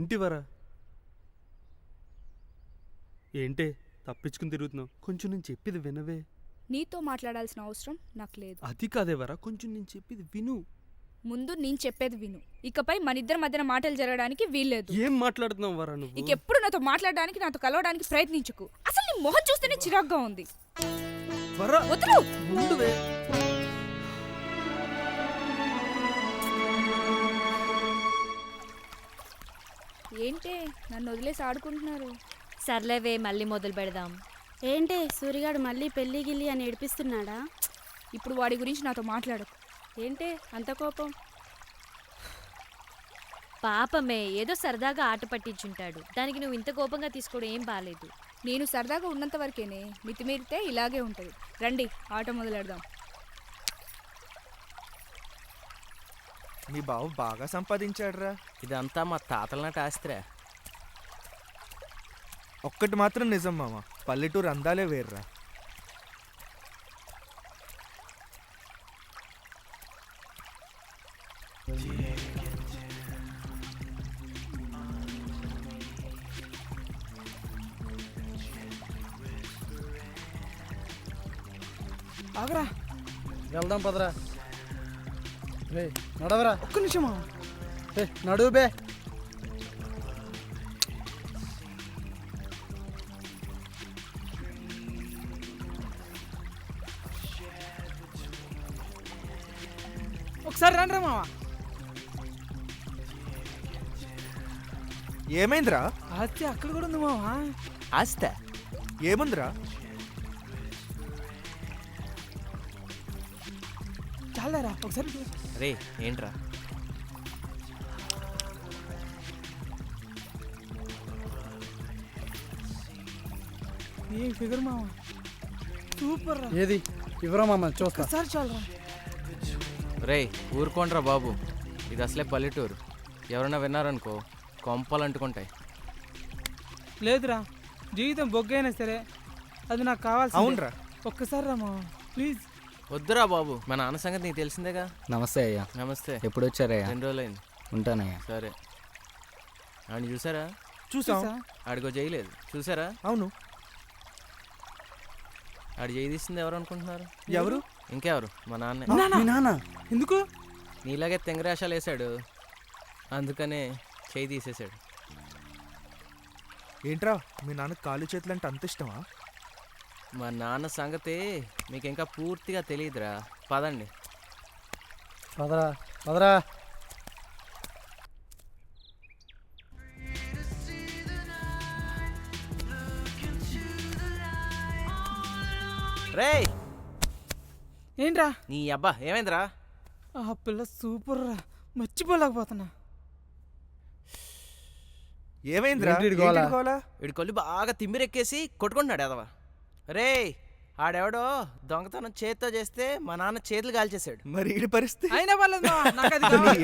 ఏంటి వరా? ఏంటే తప్పించుకుని తిరుగుతున్నావు? కొంచెం నేను చెప్పేది వినవే. నీతో మాట్లాడాల్సిన అవసరం నాకు లేదు. అది కాదే వరా, కొంచెం నేను చెప్పేది విను. ముందు నేను చెప్పేది విను. ఇకపై మన ఇద్దరి మధ్యన మాటలు జరగడానికి వీల్లేదు. ఏం మాట్లాడుతున్నావు వరా నువ్వు? ఇకెప్పుడు నాతో మాట్లాడడానికి, నాతో కలవడానికి ప్రయత్నించుకు. అసలు నీ మొహం చూస్తేనే చిరాగ్గా ఉంది. వరా వదులు. ముందువే. ఏంటే నన్ను వదిలేసి ఆడుకుంటున్నారు? సర్లేవే, మళ్ళీ మొదలు పెడదాం. ఏంటే సూరిగాడు మళ్ళీ పెళ్లి గిల్లి అని ఏడిపిస్తున్నాడా? ఇప్పుడు వాడి గురించి నాతో మాట్లాడకు. ఏంటే అంత కోపం? పాపమే, ఏదో సరదాగా ఆట పట్టించుంటాడు. దానికి నువ్వు ఇంత కోపంగా తీసుకోవడం ఏం బాలేదు. నేను సరదాగా ఉన్నంత వరకేనే, మితిమీరితే ఇలాగే ఉంటుంది. రండి ఆట మొదలెడదాం. మీ బావు బాగా సంపాదించాడురా. ఇదంతా మా తాతల నాటి ఆస్తిరా. ఒక్కటి మాత్రం నిజం మామ, పల్లెటూరు అందాలే వేర్రా. ఆగరా, వెళ్దాం పదరా. రే నడవరా. ఒక్క నిమిషమా. నడువు బే. ఒకసారి రండి మావా. ఏమైందిరా? ఆస్తి అక్కడ కూడా ఉంది మావా. ఆస్తి ఏముందిరా? చాలరా ఒకసారి. రే ఏంట్రా? ఏ ఫిగర్ మావా, సూపర్ రా. ఏది ఇవ్వరా మామ, చూస్తా. ఒకసారి చాలరా. రే ఊరుకోండ్రా బాబు, ఇది అసలే పల్లెటూరు. ఎవరైనా విన్నారనుకో కొంపలు అంటుకుంటాయి. లేదురా, జీవితం బొగ్గైనా సరే అది నాకు కావాల్సి. అవునరా, ఒక్కసారి రా మావా ప్లీజ్. వద్దురా బాబు, మా నాన్న సంగతి నీకు తెలిసిందేగా. నమస్తే అయ్యా. నమస్తే. ఎప్పుడు వచ్చారయ్యా? 2 రోజులైంది. ఉంటానయ్యా. సరే. ఆడిని చూసారా? చూసా. ఆడికో చేయలేదు చూసారా? అవును. ఆడి చేయి తీసింది ఎవరు అనుకుంటున్నారు? ఎవరు? ఇంకెవరు, మా నాన్నే. మీ నాన్న ఎందుకు? నీలాగే తెంగరాశాలు వేసాడు, అందుకనే చేయి తీసేశాడు. ఏంట్రా మీ నాన్న కాలు చేతులు అంటే అంత ఇష్టమా? మా నాన్న సంగతి మీకు ఇంకా పూర్తిగా తెలియదురా. పదండి. పదరా పదరా. రేయ్ ఏంట్రా? నీ అబ్బా ఏమైందిరా? ఆ పిల్ల సూపర్ రా, మర్చిపోలేకపోతున్నా. ఏమైందిరా? వీడి కొల్లు బాగా తిమ్మిరెక్కేసి కొట్టుకుంటున్నాడు ఎదవా. రేయ్ ఆడెవడో దొంగతనం చేత్తో చేస్తే మా నాన్న చేతులు కాల్చేశాడు. మరి ఈ పరిస్థితి అయినా పర్లేదు మావా, నాకు అది కావాలి.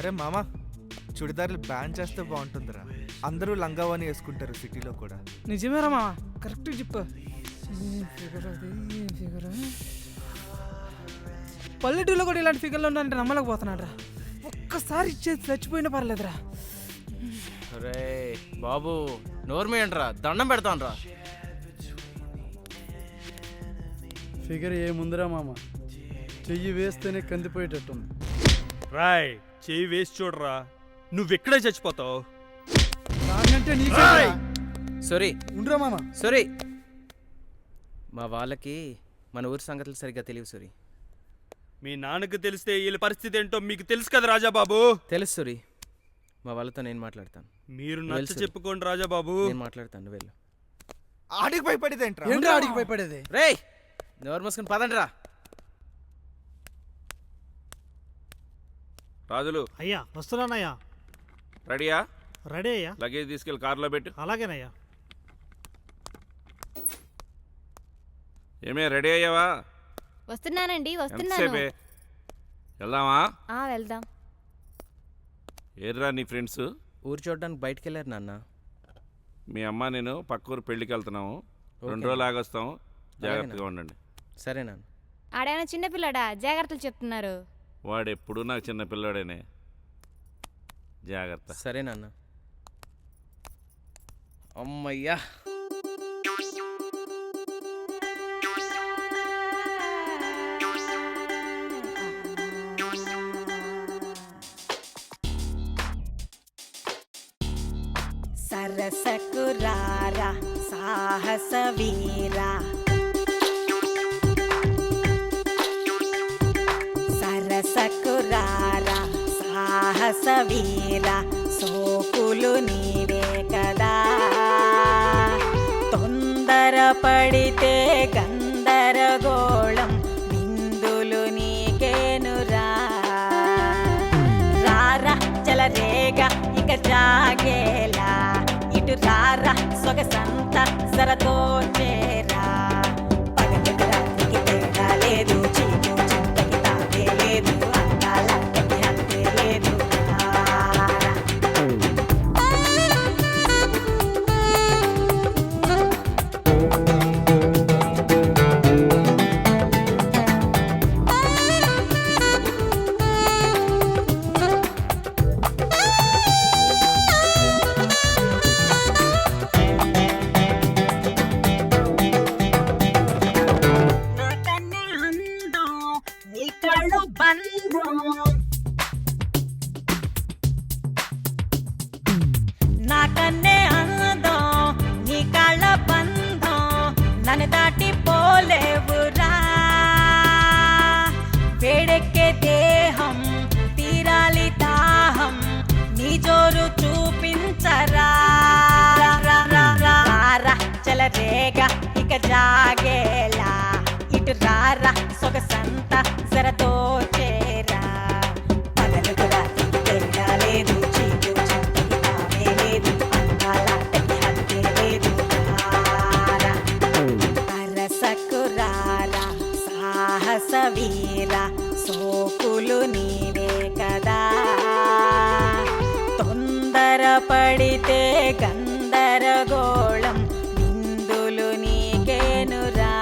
అరే మామ, చుడిదార్లు బ్యాన్ చేస్తే బాగుంటుందిరా. అందరూ లంగావాని వేసుకుంటారు సిటీలో కూడా. నిజమేరా మావా, కరెక్ట్ చెప్పు. పల్లెటూరులో కూడా ఇలాంటి ఫిగర్లు ఉన్నాయంటే నమ్మలేకపోతున్నాడు రా. ఒక్కసారి ఇచ్చేది చచ్చిపోయినా పర్లేదురా. రే బాబు నోర్మేయండిరా, దండం పెడతాను రా. ఫిగర్ ఏముందిరా మామ, చెయ్యి వేస్తేనే కందిపోయేటట్టుంది. రాయ్ చెయ్యి వేసి చూడరా, నువ్వెక్కడే చచ్చిపోతావు. సారీ ఉండరా మామ. సారీ, మా వాళ్ళకి మన ఊరి సంగతులు సరిగ్గా తెలియవు సారీ. మీ నాన్నకు తెలిస్తే వీళ్ళ పరిస్థితి ఏంటో మీకు తెలుసు కదా రాజాబాబు. తెలుసు సూరి, మా వాళ్ళతో నేను మాట్లాడతాను. మీరు వెళ్ళు నచ్చ సూరి. చెప్పుకోండి రాజాబాబు. నేను మాట్లాడతాను, వెళ్ళు. ఆడికి భయపడేదేంట్రా? ఏంట్రా ఆడికి భయపడేది? రేయ్ నోరు మూసుకుని పదండి రా. రాజులు అయ్యా వస్తున్నానయ్యా. రెడీయా? రెడీ అయ్యా. లగేజ్ తీసుకెళ్ళి కార్లో పెట్టు. అలాగేనయ్యా. ఏమే రెడీ అయ్యావా? వస్తున్నానండి, ఎంతసేపే? వెళ్దామా? వెళ్దాం. ఏర్రా నీ ఫ్రెండ్స్? ఊరు చూడడానికి బయటికి వెళ్ళారు నాన్న. మీ అమ్మ నేను పక్క ఊరు పెళ్ళికి వెళ్తున్నాము. 2 రోజులు ఆగొస్తాం, జాగ్రత్తగా ఉండండి. సరే నాన్న. ఆడేమైనా చిన్నపిల్లడా, జాగ్రత్తలు చెప్తున్నారు. వాడు ఎప్పుడు నాకు చిన్న పిల్లాడేనే, జాగ్రత్త. సరే నాన్న. అమ్మయ్యా. సరసకు రారా సాహస వీరా, సరసకు రారా సాహస వీరా, సోకులు నీవే కదా, తొందర పడితే గందరగోళం, నిందులు నీకేనురా, రారా చలరేగా ఇక జాగేలా, ఇటు రారా సొగసంత సరతో చేరా, పగలుకు రాత్రికి తేడా లేదు, చీకు చింతకి తాగే లేదు, అందాలకి హత్తే లేదు, రారా. నాకన్నే అందం నీ కళ్ళ బంధం, నన్ను దాటి పోలేవురా, వేడెక్కే దేహం తీరాలి దాహం, నీ జోరు చూపించరా, రారా చలరేగా ఇక జాగేలా, ఇటు రారా సొగసంత సరతో చేరా, పగలుకు రాత్రికి తేడా లేదు, చీకు చింతకి తావే లేదు, అందాలకి హత్తే లేదు, రారా. అరసకు రారా సాహస వీరా, సోకులు నీవే కదా, తొందర పడితే గందరగోళం, నిందులు నీకేనురా.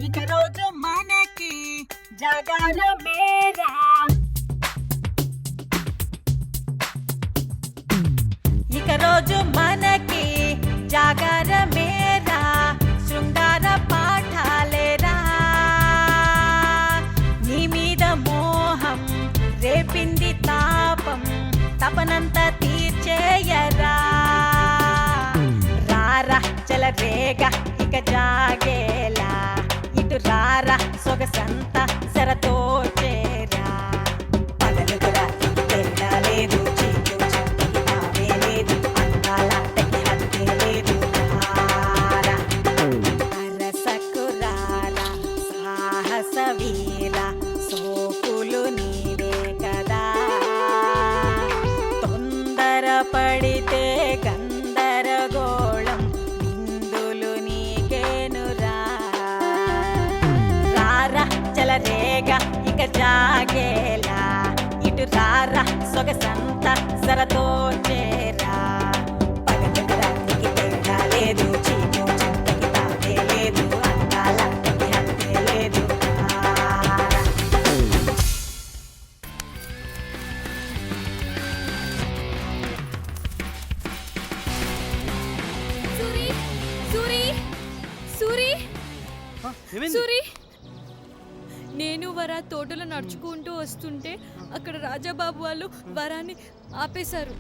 ఇక రోజు మనకి జగన మేరా, ఇక రోజు మనకి జాగర మేరా, శృంగార పాఠాలేరా, నీ మీద మోహం రేపింది తాపం, తపనంత తీర్చేయరా, రారా చలరేగా ఇక జాగేలా, ఇటు రారా సొగసంత సరతో చేరా, పగలుకు రాత్రికి తేడా లేదు, చీకు చింతకి తావే లేదు, అందాలకి హత్తే లేదు, రారా. అరసకు రారా సాహస వీరా, సోకులు నీవే కదా, తొందర పడితే గందరగోళం, నిందులు నీకేనురా, రారా చలరేగా ఇక జాగేలా, ఇటు రారా సొగసంత సరతో చేరా, పగలుకు రాత్రికి తేడా లేదు, చీకు చింతకి తావే లేదు, అందాలకి హత్తే లేదు, రారా. ఏమైంది? సూరి నేను వరా తోటలో నడుచుకుంటూ వస్తుంటే అక్కడ రాజాబాబు వాళ్ళు వరాన్ని ఆపేశారు.